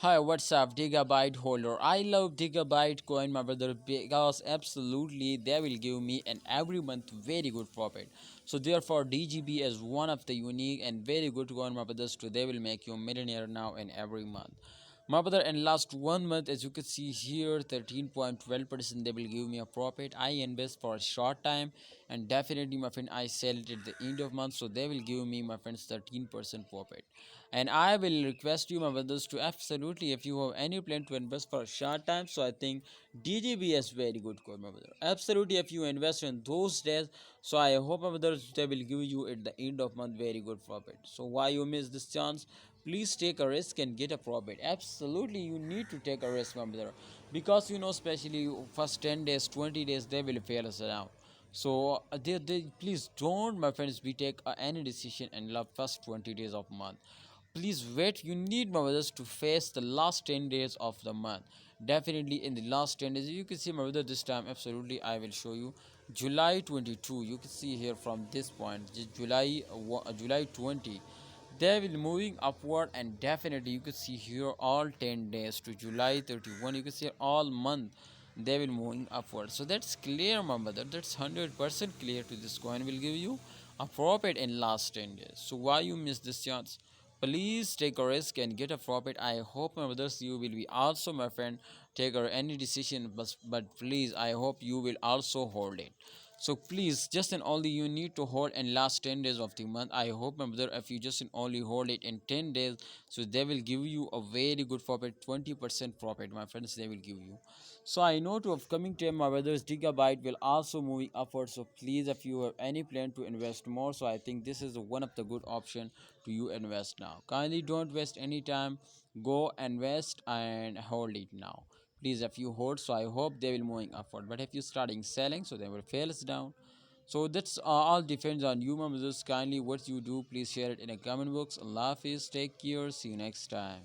Hi, what's up, Digibyte holder? I love Digibyte coin, my brother, because absolutely they will give me an every month very good profit. So therefore, DGB is one of the unique and very good coin, my brothers. Too, they will make you a millionaire now and every month. My brother, in last 1 month, as you can see here, 13.12% they will give me a profit. I invest for a short time, and definitely, my friend, I sell it at the end of month, so they will give me, my friends, 13% profit. And I will request you, my brothers, to absolutely, if you have any plan to invest for a short time, so I think DGB is very good coin, my brother. Absolutely, if you invest in those days, so I hope, my brothers, they will give you at the end of month very good profit. So why you miss this chance? Please take a risk and get a profit. Absolutely, you need to take a risk, my brother, because especially first 10 days, 20 days, they will fail us around. So please don't, my friends, we take any decision in the first 20 days of month. Please wait, you need, my brothers, to face the last 10 days of the month. Definitely in the last 10 days, you can see, my brother, this time absolutely I will show you July 22. You can see here from this point, July 20, they will moving upward, and definitely you can see here all 10 days to July 31. You can see all month they will moving upward. So that's clear, my brother, that's 100% clear to this coin will give you a profit in last 10 days. So why you miss this chance? Please take a risk and get a profit. I hope, my brothers, you will be also, my friend, take any decision, but please, I hope you will also hold it. So please, just and only you need to hold in last 10 days of the month. I hope, my brother, if you just and only hold it in 10 days, so they will give you a very good profit, 20% profit, my friends, they will give you. So I know to upcoming time, my brothers, Gigabyte will also moving upward. So please, if you have any plan to invest more, so I think this is one of the good option to you invest now. Kindly don't waste any time, go invest and hold it now. Please, if you hold, so I hope they will moving upward, but if you starting selling, so they will fail us down. So that's all depends on you, my brothers. Kindly what you do, please share it in a comment box. Allah Hafiz, take care, see you next time.